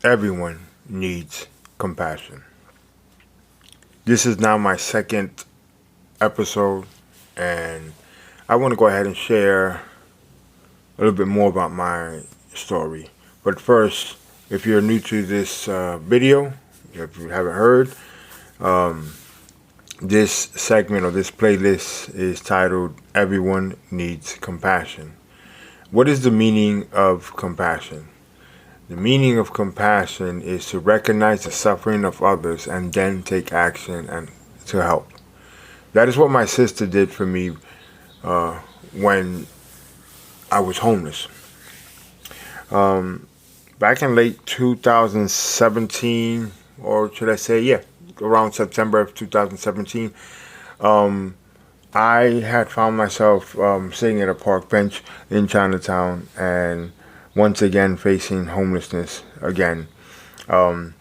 Everyone needs compassion. This is now my second episode, and I want to go ahead and share a little bit more about my story. But first, if you're new to this video, if you haven't heard, um, this segment or this playlist is titled Everyone Needs Compassion. What is the meaning of compassion? The meaning of compassion is to recognize the suffering of others and then take action and to help. That is what my sister did for me when I was homeless. Um, Back in late 2017, or should I say, yeah, around September of 2017, um, I had found myself sitting at a park bench in Chinatown and once again facing homelessness again. Um,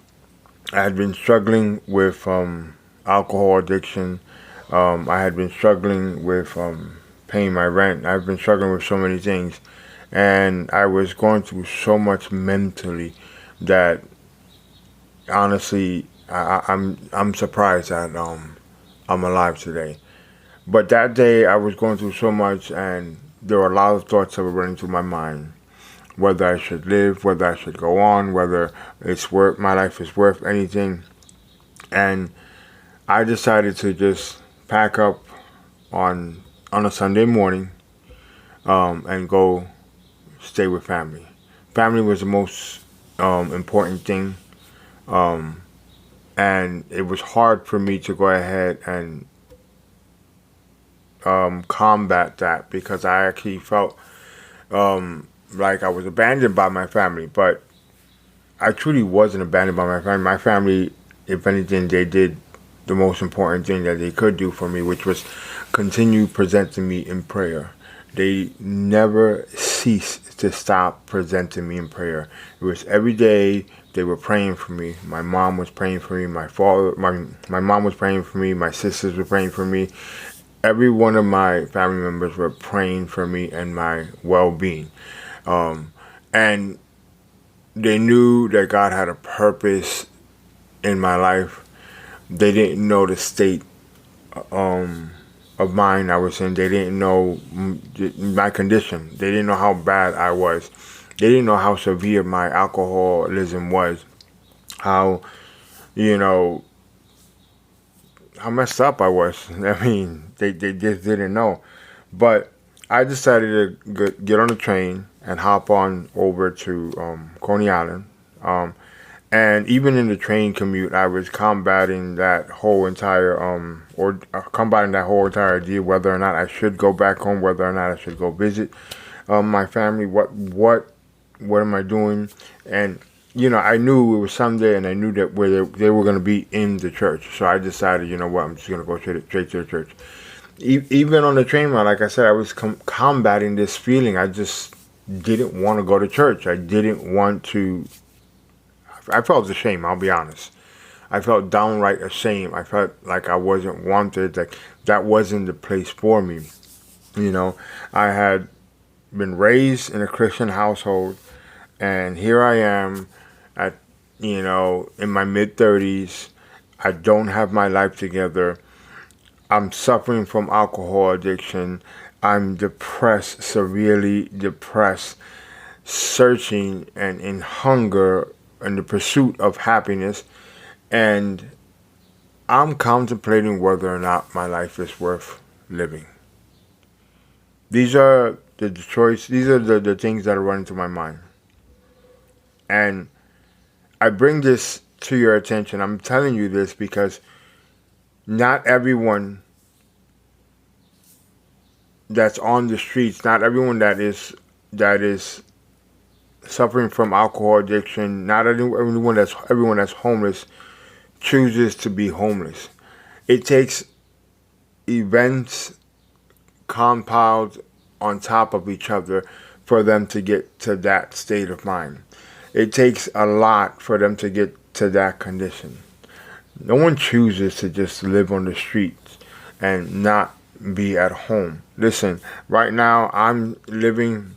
I had been struggling with alcohol addiction. I had been struggling with paying my rent. I've been struggling with so many things, and I was going through so much mentally that honestly, I'm surprised that I'm alive today. But that day, I was going through so much, and there were a lot of thoughts that were running through my mind. Whether I should live, whether I should go on, whether it's worth my life is worth anything. And I decided to just pack up on a Sunday morning and go stay with family. Family was the most important thing, um, and it was hard for me to go ahead and combat that because I actually felt like I was abandoned by my family, but I truly wasn't abandoned by my family. My family, if anything, they did the most important thing that they could do for me, which was continue presenting me in prayer. They never ceased to stop presenting me in prayer. It was every day they were praying for me. My mom was praying for me. My mom was praying for me. My sisters were praying for me. Every one of my family members were praying for me and my well-being. And they knew that God had a purpose in my life. They didn't know the state of mind I was in. They didn't know my condition. They didn't know how bad I was. They didn't know how severe my alcoholism was. How, you know, how messed up I was. I mean, they just didn't know. But I decided to get on the train and hop on over to Coney Island. And even in the train commute, I was combating that whole entire combating that whole entire idea whether or not I should go back home, whether or not I should go visit my family. What am I doing? And I knew it was Sunday, and I knew that where they were going to be in the church. So I decided, you know what, I'm just going to go straight to the church. Even on the train ride, like I said, I was combating this feeling. I just didn't want to go to church. I didn't want to. I felt ashamed, I'll be honest. I felt downright ashamed. I felt like I wasn't wanted, like that wasn't the place for me. I had been raised in a Christian household, and here I am at, in my mid-30s. I don't have my life together. I'm suffering from alcohol addiction. I'm depressed, severely depressed, searching and in hunger in the pursuit of happiness. And I'm contemplating whether or not my life is worth living. These are these are the things that are running through my mind. And I bring this to your attention. I'm telling you this because not everyone that's on the streets, not everyone that is suffering from alcohol addiction, not everyone that's homeless chooses to be homeless. It takes events compound on top of each other for them to get to that state of mind. It takes a lot for them to get to that condition. No one chooses to just live on the streets and not be at home. Listen, right now I'm living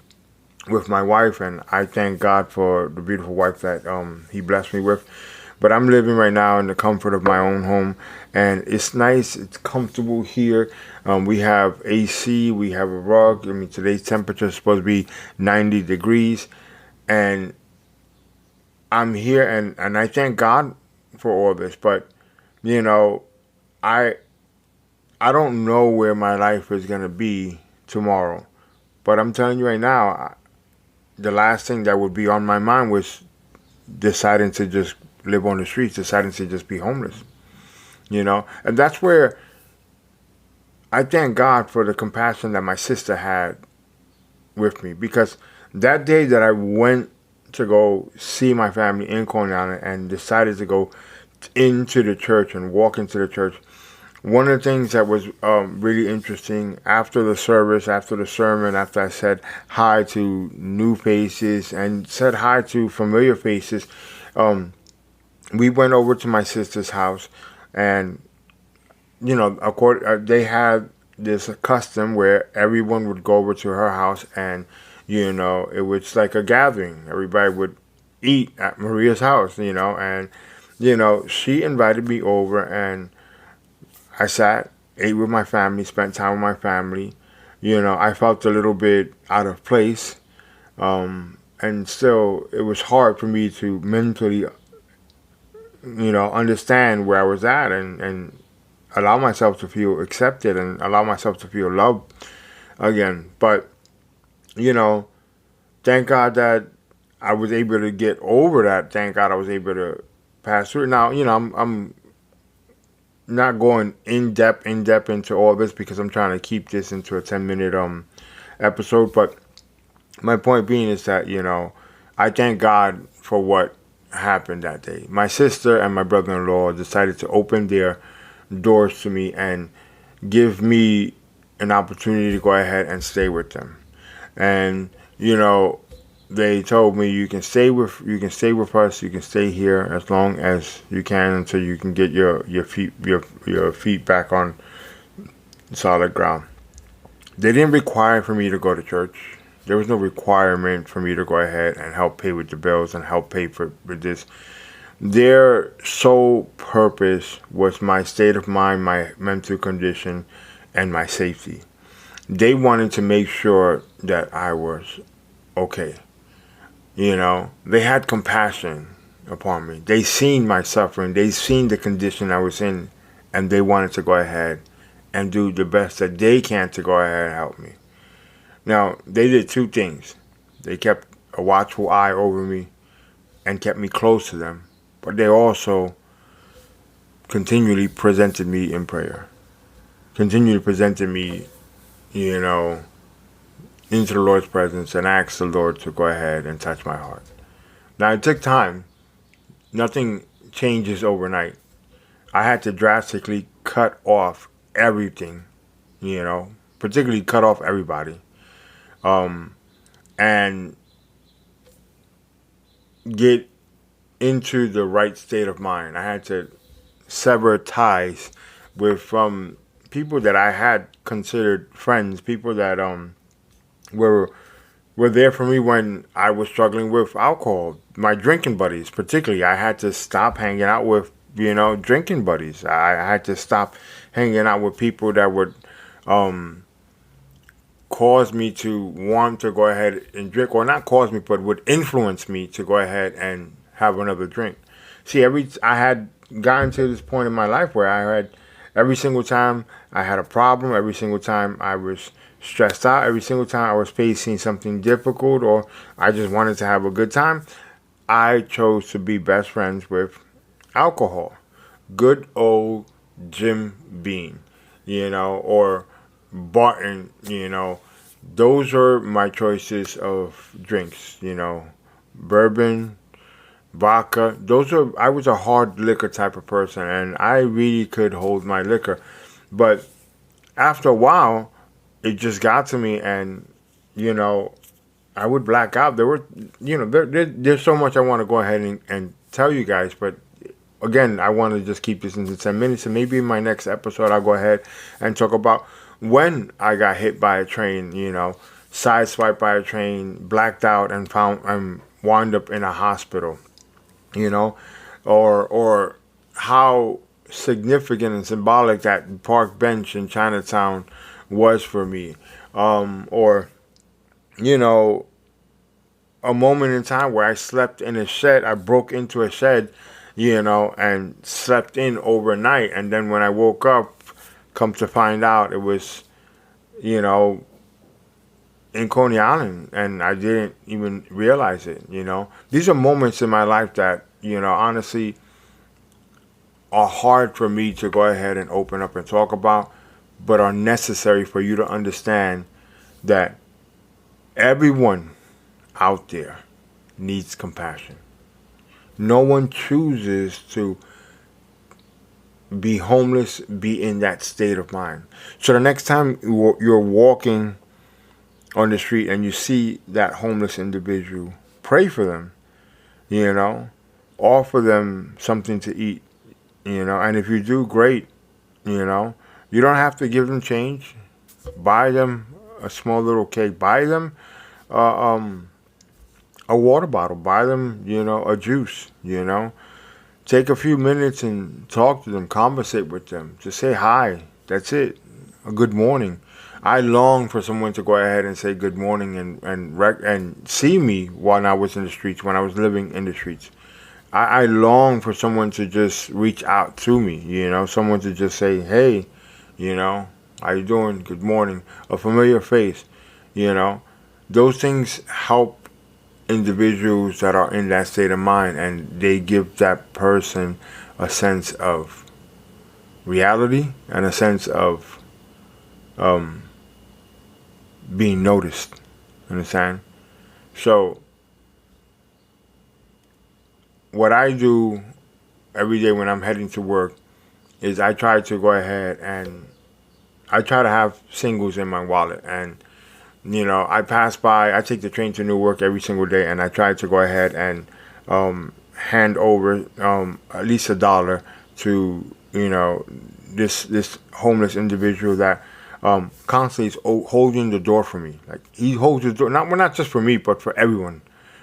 with my wife, and I thank God for the beautiful wife that He blessed me with. But I'm living right now in the comfort of my own home, and it's nice. It's comfortable here. We have AC. We have a rug. I mean, today's temperature is supposed to be 90 degrees, and I'm here, and I thank God for all this. But you know, I I don't know where my life is gonna be tomorrow. But I'm telling you right now, the last thing that would be on my mind was deciding to just live on the streets, deciding to just be homeless. And that's where I thank God for the compassion that my sister had with me, because that day that I went to go see my family in Coney Island and decided to go into the church and walk into the church, one of the things that was really interesting after the service, after the sermon, after I said hi to new faces and said hi to familiar faces, um, we went over to my sister's house, and they had this custom where everyone would go over to her house, and it was like a gathering. Everybody would eat at Maria's house, and she invited me over, and I sat, ate with my family, spent time with my family. I felt a little bit out of place, and still it was hard for me to mentally, understand where I was at, and allow myself to feel accepted and allow myself to feel loved again. But, you know, thank God that I was able to get over that. Thank God I was able to pass through. Now, I'm not going in depth into all this, because I'm trying to keep this into a 10-minute episode. But my point being is that, I thank God for what happened that day. My sister and my brother-in-law decided to open their doors to me and give me an opportunity to go ahead and stay with them. And they told me, you can stay with us, you can stay here as long as you can, until you can get your feet back on solid ground. They didn't require for me to go to church. There was no requirement for me to go ahead and help pay with the bills and help pay for this. Their sole purpose was my state of mind, my mental condition, and my safety. They wanted to make sure that I was okay. They had compassion upon me. They seen my suffering. They seen the condition I was in, and they wanted to go ahead and do the best that they can to go ahead and help me. Now, they did two things. They kept a watchful eye over me and kept me close to them, but they also continually presented me in prayer, continually presented me, into the Lord's presence, and asked the Lord to go ahead and touch my heart. Now, it took time. Nothing changes overnight. I had to drastically cut off everything, particularly cut off everybody, and get into the right state of mind. I had to sever ties from people that I had considered friends, people that were there for me when I was struggling with alcohol. My drinking buddies, particularly, I had to stop hanging out with drinking buddies. I had to stop hanging out with people that would cause me to want to go ahead and drink, or not cause me, but would influence me to go ahead and have another drink. See, I had gotten to this point in my life where I had, every single time I had a problem, every single time I was stressed out, every single time I was facing something difficult, or I just wanted to have a good time, I chose to be best friends with alcohol. Good old Jim Beam, or Barton, those are my choices of drinks, bourbon, vodka. I was a hard liquor type of person, and I really could hold my liquor. But after a while, it just got to me, and, I would black out. There were, there's so much I want to go ahead and tell you guys, but again, I want to just keep this into 10 minutes, and maybe in my next episode, I'll go ahead and talk about when I got hit by a train, sideswiped by a train, blacked out, and found and wound up in a hospital. You know, or how significant and symbolic that park bench in Chinatown was for me. Or you know, a moment in time where I slept in a shed. I broke into a shed, and slept in overnight. And then when I woke up, come to find out, it was, you know, in Coney Island, and I didn't even realize it. These are moments in my life that, honestly, are hard for me to go ahead and open up and talk about, but are necessary for you to understand that everyone out there needs compassion. No one chooses to be homeless, be in that state of mind. So the next time you're walking on the street and you see that homeless individual, pray for them, offer them something to eat, and if you do, great, you don't have to give them change. Buy them a small little cake, buy them uh, um, a water bottle, buy them, a juice, Take a few minutes and talk to them, conversate with them. Just say hi. That's it. A good morning. I long for someone to go ahead and say good morning and see me when I was in the streets, when I was living in the streets. I long for someone to just reach out to me, someone to just say, hey, how you doing? Good morning. A familiar face, you know. Those things help individuals that are in that state of mind, and they give that person a sense of reality and a sense of um, being noticed. Understand? So, what I do every day when I'm heading to work is I try to go ahead and I try to have singles in my wallet. And I pass by. I take the train to Newark every single day, and I try to go ahead and hand over at least $1 to this homeless individual that constantly is holding the door for me. Like, he holds the door, not just for me, but for everyone.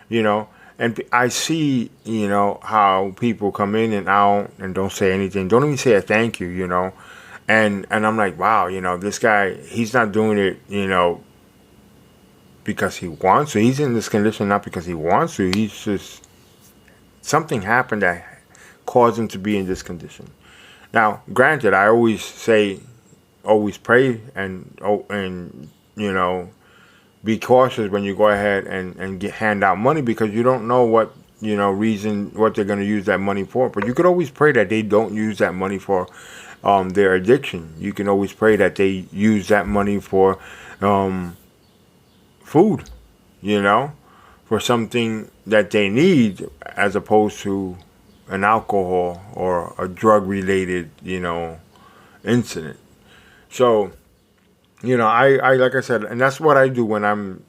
You know, and I see how people come in and out and don't say anything, don't even say a thank you. And I'm like, wow, this guy, he's not doing it, because he wants to. He's in this condition not because he wants to. He's just, something happened that caused him to be in this condition. Now, granted, I always say, always pray and be cautious when you go ahead and hand out money, because you don't know what reason what they're going to use that money for. But you could always pray that they don't use that money for their addiction. You can always pray that they use that money for food, for something that they need, as opposed to an alcohol or a drug related, incident. So, I like I said, and that's what I do when I'm,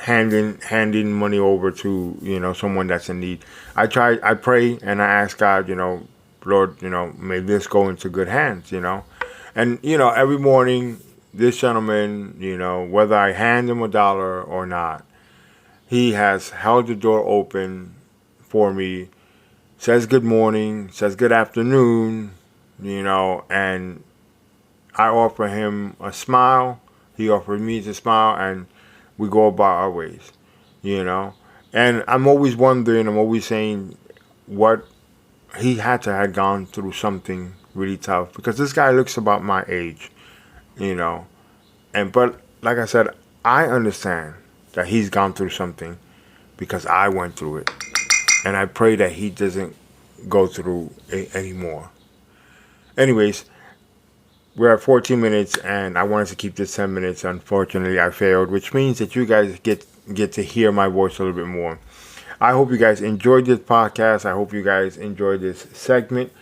handing money over to, someone that's in need. I pray and I ask God, Lord, may this go into good hands, And, every morning, this gentleman, whether I hand him $1 or not, he has held the door open for me, says good morning, says good afternoon, and I offer him a smile. He offers me a smile, and we go about our ways, And I'm always wondering, I'm always saying, what he had to have gone through something really tough, because this guy looks about my age, but like I said, I understand that he's gone through something because I went through it, and I pray that he doesn't go through it anymore. Anyways, we're at 14 minutes, and I wanted to keep this 10 minutes. Unfortunately, I failed, which means that you guys get to hear my voice a little bit more. I hope you guys enjoyed this podcast. I hope you guys enjoyed this segment.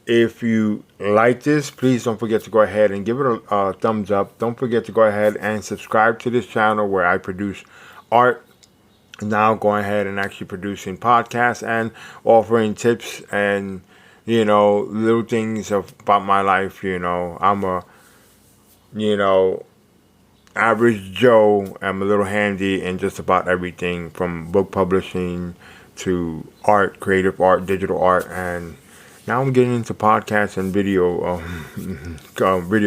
If you like this, please don't forget to go ahead and give it a thumbs up. Don't forget to go ahead and subscribe to this channel where I produce art. Now going ahead and actually producing podcasts and offering tips and little things about my life. I'm a average Joe. I'm a little handy in just about everything from book publishing to art, creative art, digital art, and now I'm getting into podcasts and video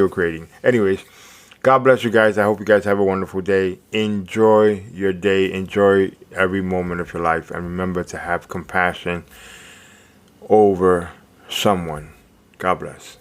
creating. Anyways, God bless you guys. I hope you guys have a wonderful day. Enjoy your day. Enjoy every moment of your life. And remember to have compassion over someone. God bless.